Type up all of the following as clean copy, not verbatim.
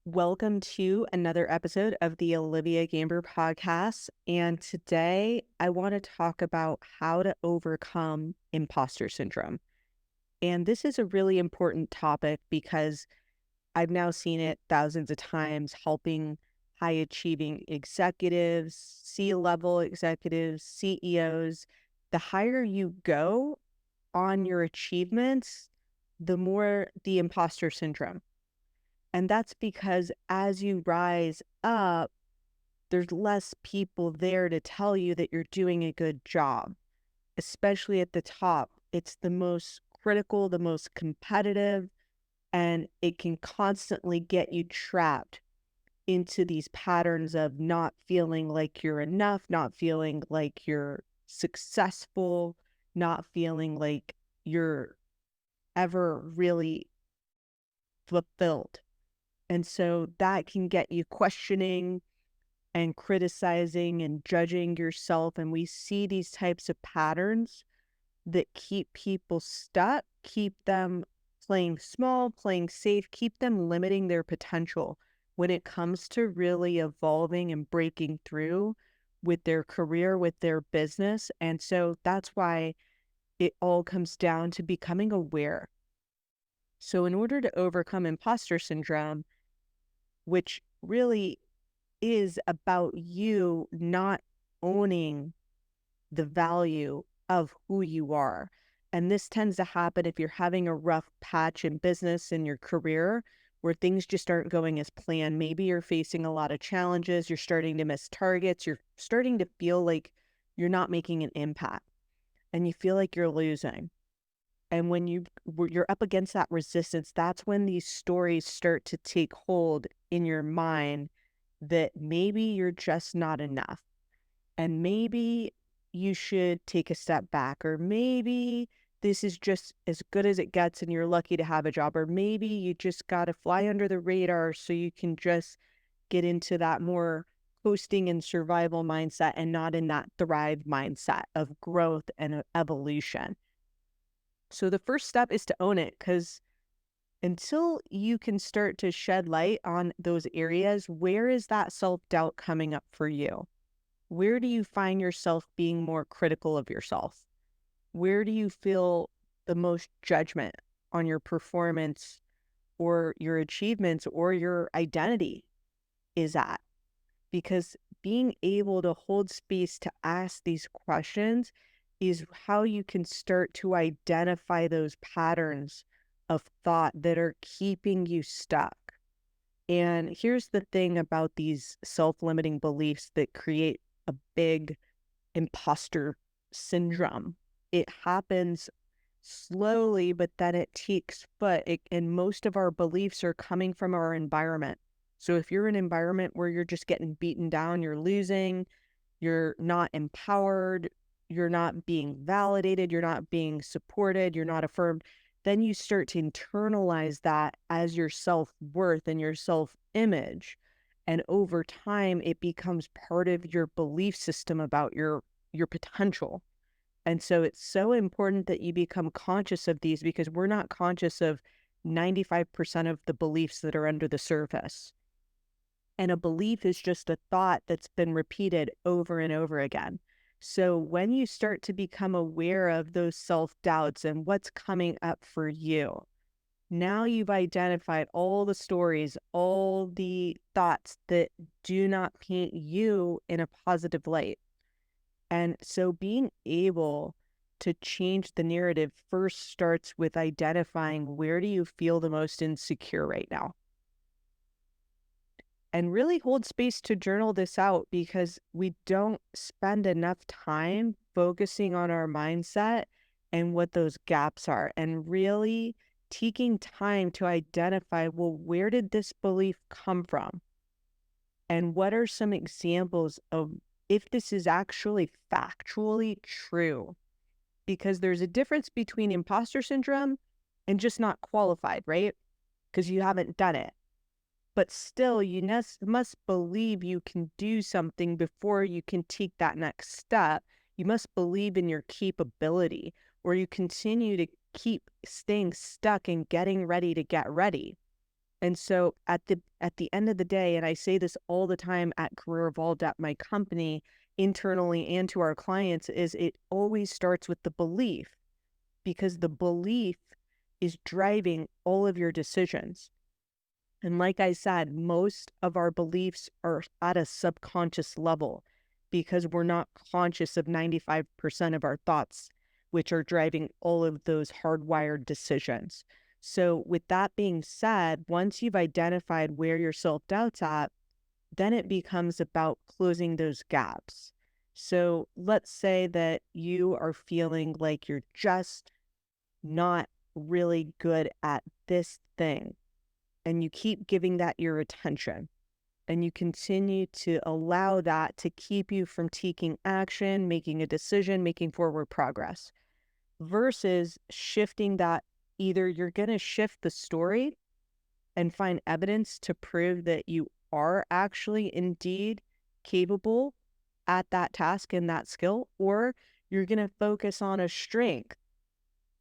Welcome to another episode of the Olivia Gamber podcast. And today I want to talk about how to overcome imposter syndrome. And this is a really important topic because I've now seen it thousands of times helping high achieving executives, C-level executives, CEOs. The higher you go on your achievements, the more the imposter syndrome. And that's because as you rise up, there's less people there to tell you that you're doing a good job, especially at the top. It's the most critical, the most competitive, and it can constantly get you trapped into these patterns of not feeling like you're enough, not feeling like you're successful, not feeling like you're ever really fulfilled. And so that can get you questioning and criticizing and judging yourself. And we see these types of patterns that keep people stuck, keep them playing small, playing safe, keep them limiting their potential when it comes to really evolving and breaking through with their career, with their business. And so that's why it all comes down to becoming aware. So in order to overcome imposter syndrome, which really is about you not owning the value of who you are. And this tends to happen if you're having a rough patch in business in your career where things just aren't going as planned. Maybe you're facing a lot of challenges, you're starting to miss targets, you're starting to feel like you're not making an impact and you feel like you're losing. And when you're up against that resistance, that's when these stories start to take hold in your mind that maybe you're just not enough. And maybe you should take a step back, or maybe this is just as good as it gets and you're lucky to have a job, or maybe you just got to fly under the radar so you can just get into that more coasting and survival mindset and not in that thrive mindset of growth and evolution. So the first step is to own it, because until you can start to shed light on those areas, where is that self-doubt coming up for you? Where do you find yourself being more critical of yourself? Where do you feel the most judgment on your performance or your achievements or your identity is at? Because being able to hold space to ask these questions is how you can start to identify those patterns of thought that are keeping you stuck. And here's the thing about these self-limiting beliefs that create a big imposter syndrome. It happens slowly, but then it takes foot. And most of our beliefs are coming from our environment. So if you're in an environment where you're just getting beaten down, you're losing, you're not empowered, you're not being validated, you're not being supported, you're not affirmed, then you start to internalize that as your self-worth and your self-image. And over time, it becomes part of your belief system about your potential. And so it's so important that you become conscious of these, because we're not conscious of 95% of the beliefs that are under the surface. And a belief is just a thought that's been repeated over and over again. So when you start to become aware of those self-doubts and what's coming up for you, now you've identified all the stories, all the thoughts that do not paint you in a positive light. And so being able to change the narrative first starts with identifying, where do you feel the most insecure right now? And really hold space to journal this out, because we don't spend enough time focusing on our mindset and what those gaps are, and really taking time to identify, well, where did this belief come from? And what are some examples of if this is actually factually true? Because there's a difference between imposter syndrome and just not qualified, right? Because you haven't done it. But still, you must believe you can do something before you can take that next step. You must believe in your capability, or you continue to keep staying stuck and getting ready to get ready. And so at the end of the day, and I say this all the time at Career Evolved at my company, internally and to our clients, is it always starts with the belief, because the belief is driving all of your decisions. And like I said, most of our beliefs are at a subconscious level because we're not conscious of 95% of our thoughts, which are driving all of those hardwired decisions. So, with that being said, once you've identified where your self doubt's at, then it becomes about closing those gaps. So, let's say that you are feeling like you're just not really good at this thing, and you keep giving that your attention, and you continue to allow that to keep you from taking action, making a decision, making forward progress, versus shifting that. Either you're going to shift the story and find evidence to prove that you are actually indeed capable at that task and that skill, or you're going to focus on a strength.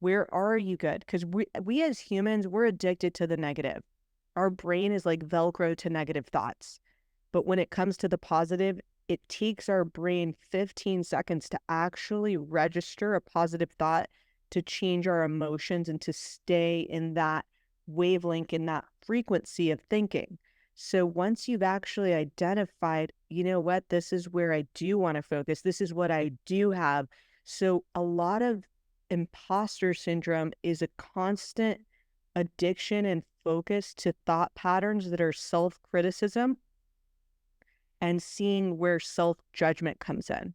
Where are you good? Because we as humans, we're addicted to the negative. Our brain is like Velcro to negative thoughts. But when it comes to the positive, it takes our brain 15 seconds to actually register a positive thought, to change our emotions and to stay in that wavelength, in that frequency of thinking. So once you've actually identified, you know what, this is where I do want to focus, this is what I do have. So a lot of imposter syndrome is a constant addiction and focus to thought patterns that are self-criticism and seeing where self-judgment comes in.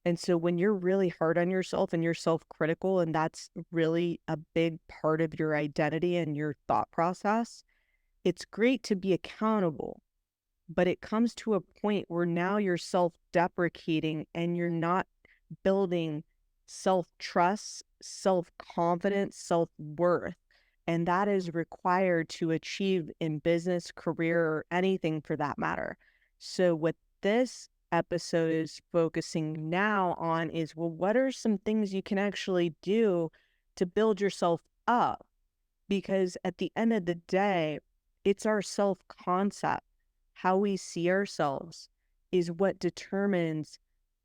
And so when you're really hard on yourself and you're self-critical, and that's really a big part of your identity and your thought process, it's great to be accountable, but it comes to a point where now you're self-deprecating and you're not building self-trust, self-confidence, self-worth. And that is required to achieve in business, career, or anything for that matter. So what this episode is focusing now on is, well, what are some things you can actually do to build yourself up? Because at the end of the day, it's our self-concept. How we see ourselves is what determines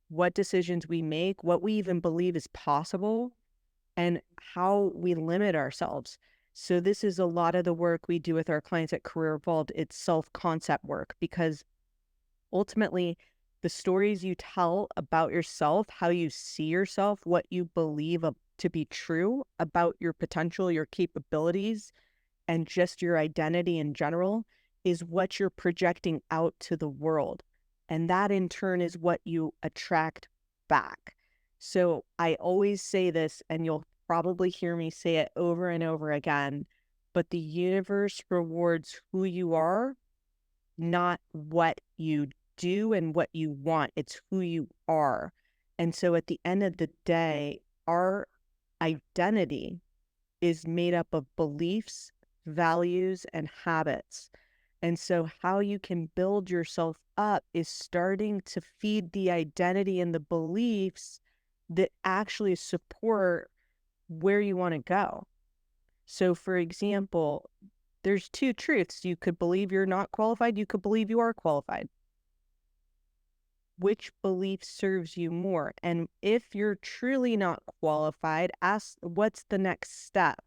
what decisions we make, what we even believe is possible, and how we limit ourselves. So this is a lot of the work we do with our clients at Career Evolved. It's self-concept work, because ultimately the stories you tell about yourself, how you see yourself, what you believe to be true about your potential, your capabilities, and just your identity in general, is what you're projecting out to the world. And that in turn is what you attract back. So I always say this, and you'll probably hear me say it over and over again, but the universe rewards who you are, not what you do and what you want. It's who you are. And so at the end of the day, our identity is made up of beliefs, values, and habits. And so how you can build yourself up is starting to feed the identity and the beliefs that actually support where you want to go. So for example, there's two truths. You could believe you're not qualified. You could believe you are qualified. Which belief serves you more? And if you're truly not qualified, ask, what's the next step?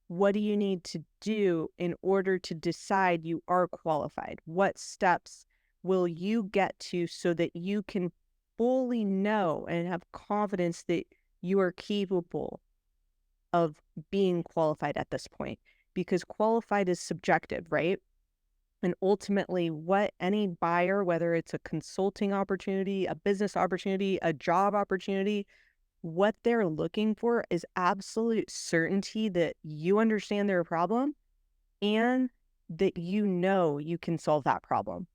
What do you need to do in order to decide you are qualified? What steps will you get to so that you can fully know and have confidence that you are capable of being qualified at this point? Because qualified is subjective, right? And ultimately, what any buyer, whether it's a consulting opportunity, a business opportunity, a job opportunity, what they're looking for is absolute certainty that you understand their problem and that you know you can solve that problem.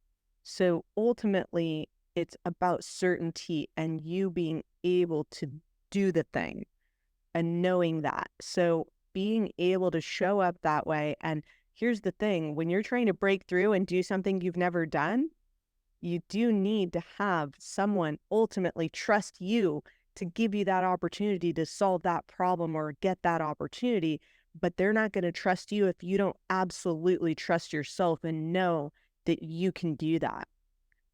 So ultimately, it's about certainty and you being able to do the thing and knowing that. So being able to show up that way. And here's the thing, when you're trying to break through and do something you've never done, you do need to have someone ultimately trust you to give you that opportunity to solve that problem or get that opportunity, but they're not going to trust you if you don't absolutely trust yourself and know that you can do that.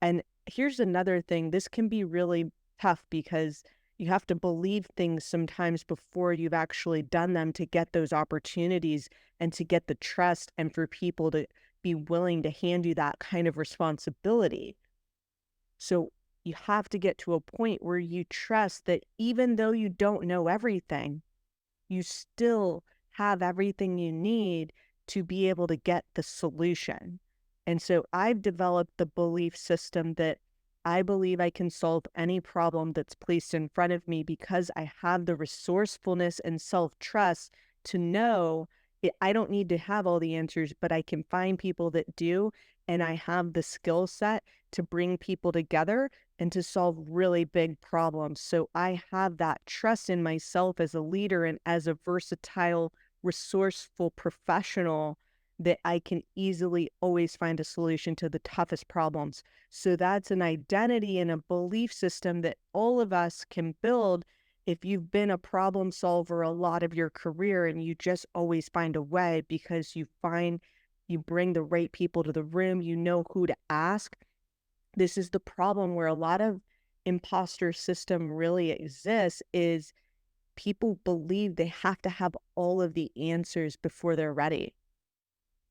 And here's another thing. This can be really tough because you have to believe things sometimes before you've actually done them to get those opportunities and to get the trust and for people to be willing to hand you that kind of responsibility. So you have to get to a point where you trust that even though you don't know everything, you still have everything you need to be able to get the solution. And so I've developed the belief system that I believe I can solve any problem that's placed in front of me because I have the resourcefulness and self-trust to know I don't need to have all the answers, but I can find people that do. And I have the skill set to bring people together and to solve really big problems. So I have that trust in myself as a leader and as a versatile, resourceful professional that I can easily always find a solution to the toughest problems. So that's an identity and a belief system that all of us can build if you've been a problem solver a lot of your career and you just always find a way because you bring the right people to the room, you know who to ask. This is the problem where a lot of imposter system really exists is people believe they have to have all of the answers before they're ready.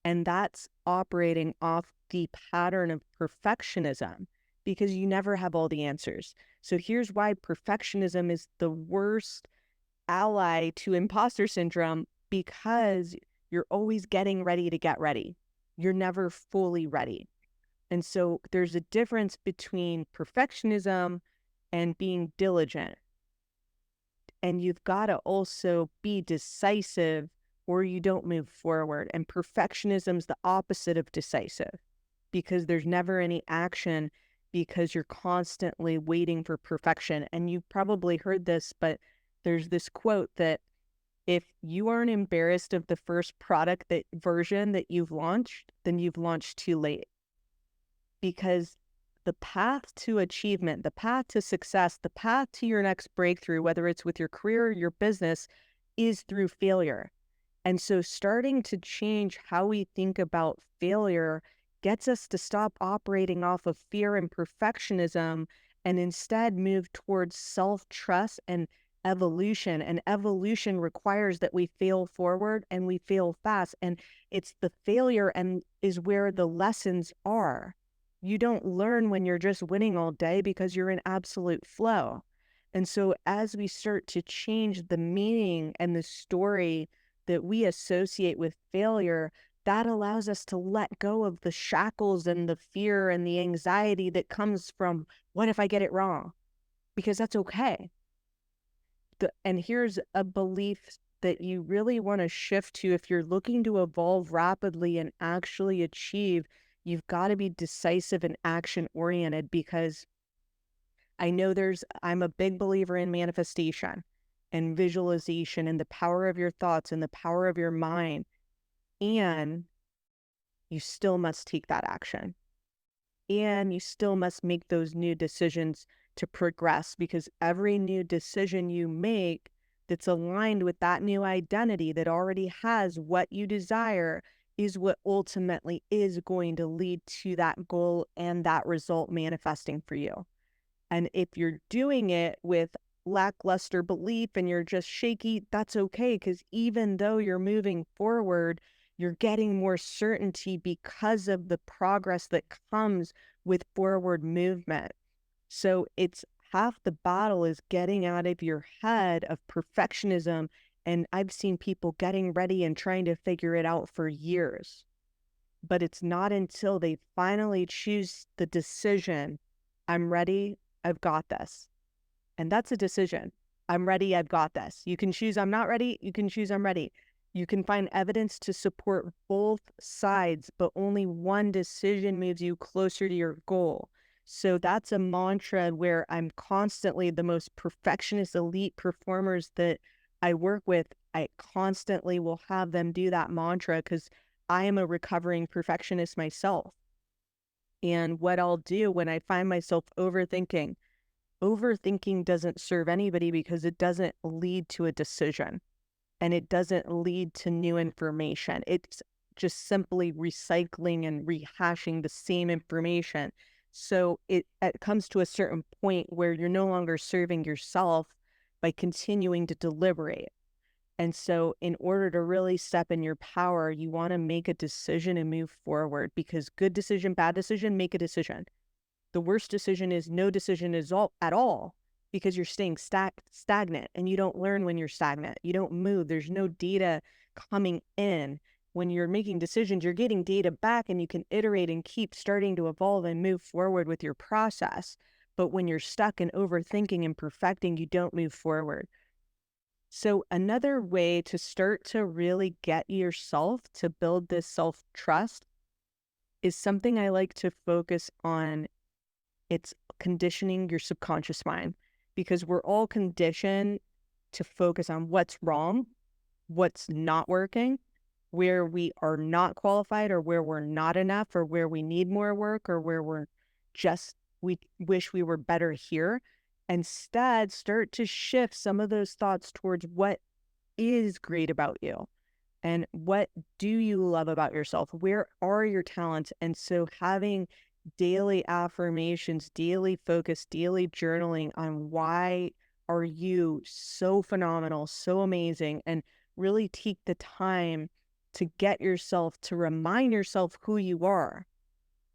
And that's operating off the pattern of perfectionism because you never have all the answers. So here's why perfectionism is the worst ally to imposter syndrome, because you're always getting ready to get ready. You're never fully ready. And so there's a difference between perfectionism and being diligent. And you've got to also be decisive or you don't move forward. And perfectionism is the opposite of decisive because there's never any action because you're constantly waiting for perfection. And you've probably heard this, but there's this quote that if you aren't embarrassed of the first product version that you've launched, then you've launched too late. Because the path to achievement, the path to success, the path to your next breakthrough, whether it's with your career or your business, is through failure. And so starting to change how we think about failure gets us to stop operating off of fear and perfectionism and instead move towards self-trust and evolution. And evolution requires that we fail forward and we fail fast. And it's the failure and is where the lessons are. You don't learn when you're just winning all day because you're in absolute flow. And so as we start to change the meaning and the story that we associate with failure, that allows us to let go of the shackles and the fear and the anxiety that comes from, what if I get it wrong? Because that's okay. And here's a belief that you really want to shift to if you're looking to evolve rapidly and actually achieve. You've got to be decisive and action oriented because I know I'm a big believer in manifestation and visualization and the power of your thoughts and the power of your mind. And you still must take that action. And you still must make those new decisions to progress because every new decision you make that's aligned with that new identity that already has what you desire is what ultimately is going to lead to that goal and that result manifesting for you. And if you're doing it with lackluster belief and you're just shaky, that's okay. Because even though you're moving forward, you're getting more certainty because of the progress that comes with forward movement. So it's half the battle is getting out of your head of perfectionism. And I've seen people getting ready and trying to figure it out for years. But it's not until they finally choose the decision, I'm ready, I've got this. And that's a decision. I'm ready, I've got this. You can choose I'm not ready, you can choose I'm ready. You can find evidence to support both sides, but only one decision moves you closer to your goal. So that's a mantra where I'm constantly the most perfectionist elite performers that I work with. I constantly will have them do that mantra because I am a recovering perfectionist myself. And what I'll do when I find myself overthinking doesn't serve anybody because it doesn't lead to a decision. and it doesn't lead to new information. It's just simply recycling and rehashing the same information. So it comes to a certain point where you're no longer serving yourself by continuing to deliberate. And so, in order to really step in your power, you want to make a decision and move forward, because good decision, bad decision, make a decision. The worst decision is no decision at all, because you're staying stagnant, and you don't learn when you're stagnant. You don't move. There's no data coming in. When you're making decisions, you're getting data back, and you can iterate and keep starting to evolve and move forward with your process. But when you're stuck in overthinking and perfecting, you don't move forward. So another way to start to really get yourself to build this self-trust is something I like to focus on. It's conditioning your subconscious mind, because we're all conditioned to focus on what's wrong, what's not working, where we are not qualified, or where we're not enough, or where we need more work, or where we wish we were better here. Instead, start to shift some of those thoughts towards what is great about you and what do you love about yourself? Where are your talents? And so having daily affirmations, daily focus, daily journaling on why are you so phenomenal, so amazing, and really take the time to get yourself to remind yourself who you are.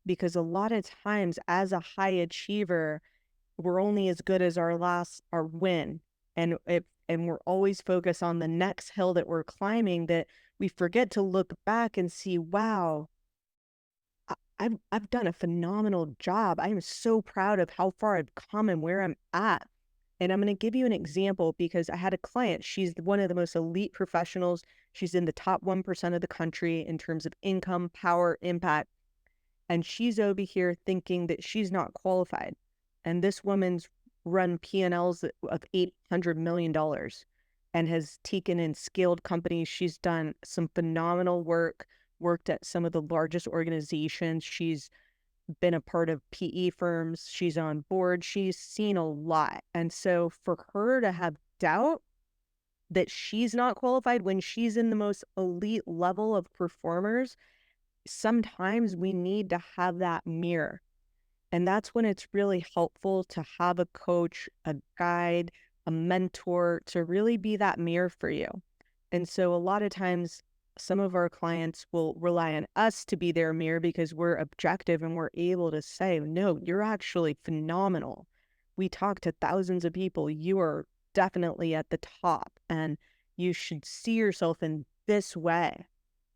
Because a lot of times as a high achiever, we're only as good as our win. And we're always focused on the next hill that we're climbing, that we forget to look back and see, wow, I've done a phenomenal job. I am so proud of how far I've come and where I'm at. And I'm going to give you an example, because I had a client. She's one of the most elite professionals. She's in the top 1% of the country in terms of income, power, impact. And she's over here thinking that she's not qualified. And this woman's run P&Ls of $800 million and has taken in scaled companies. She's done some phenomenal work, worked at some of the largest organizations. She's been a part of PE firms. She's on board. She's seen a lot. And so for her to have doubt that she's not qualified when she's in the most elite level of performers, sometimes we need to have that mirror. And that's when it's really helpful to have a coach, a guide, a mentor to really be that mirror for you. And so a lot of times, some of our clients will rely on us to be their mirror, because we're objective and we're able to say, no, you're actually phenomenal. We talk to thousands of people. You are definitely at the top, and you should see yourself in this way,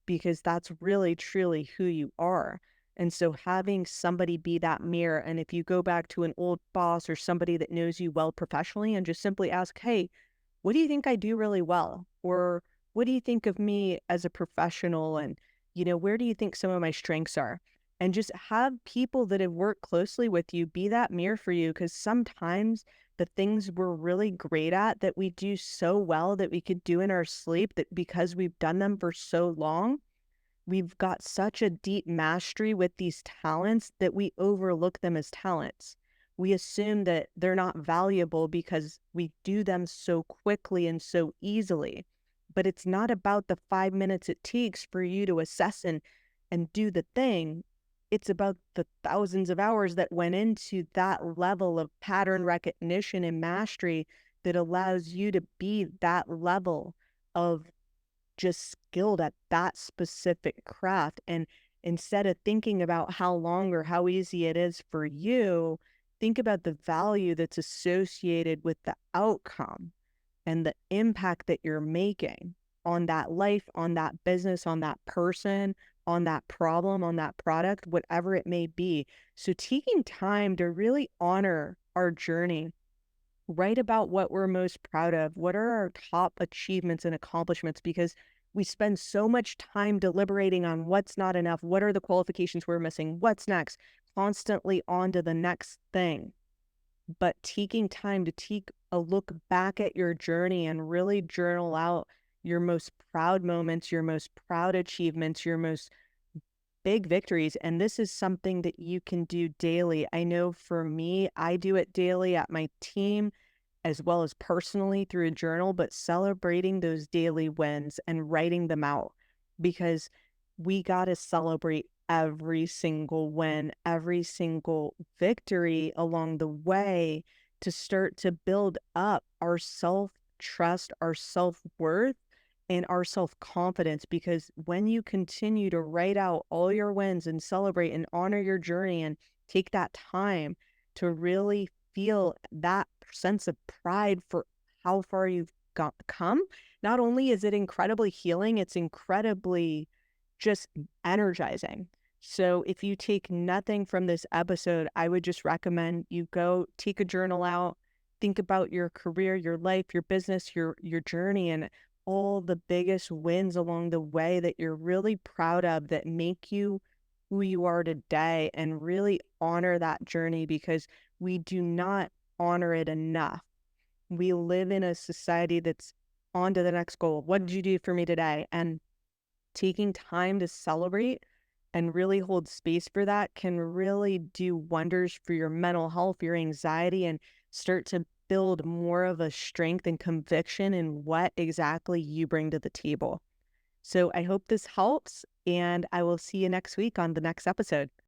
because that's really, truly who you are. And so having somebody be that mirror, and if you go back to an old boss or somebody that knows you well professionally and just simply ask, hey, what do you think I do really well? Or what do you think of me as a professional? And, where do you think some of my strengths are? And just have people that have worked closely with you be that mirror for you, because sometimes the things we're really great at, that we do so well, that we could do in our sleep, that because we've done them for so long, we've got such a deep mastery with these talents that we overlook them as talents. We assume that they're not valuable because we do them so quickly and so easily. But it's not about the 5 minutes it takes for you to assess and do the thing. It's about the thousands of hours that went into that level of pattern recognition and mastery that allows you to be that level of just skilled at that specific craft. And instead of thinking about how long or how easy it is for you, think about the value that's associated with the outcome and the impact that you're making on that life, on that business, on that person, on that problem, on that product, whatever it may be. So taking time to really honor our journey, write about what we're most proud of. What are our top achievements and accomplishments? Because we spend so much time deliberating on what's not enough. What are the qualifications we're missing? What's next? Constantly on to the next thing. But taking time to take a look back at your journey and really journal out your most proud moments, your most proud achievements, your most big victories. And this is something that you can do daily. I know for me, I do it daily at my team. as well as personally through a journal, but celebrating those daily wins and writing them out because we got to celebrate every single win, every single victory along the way to start to build up our self trust, our self worth, and our self confidence. Because when you continue to write out all your wins and celebrate and honor your journey and take that time to really feel that sense of pride for how far you've come, not only is it incredibly healing, it's incredibly just energizing. So if you take nothing from this episode, I would just recommend you go take a journal out, think about your career, your life, your business, your journey, and all the biggest wins along the way that you're really proud of that make you who you are today, and really honor that journey because we do not honor it enough. We live in a society that's on to the next goal. What did you do for me today? And taking time to celebrate and really hold space for that can really do wonders for your mental health, your anxiety, and start to build more of a strength and conviction in what exactly you bring to the table. So I hope this helps, and I will see you next week on the next episode.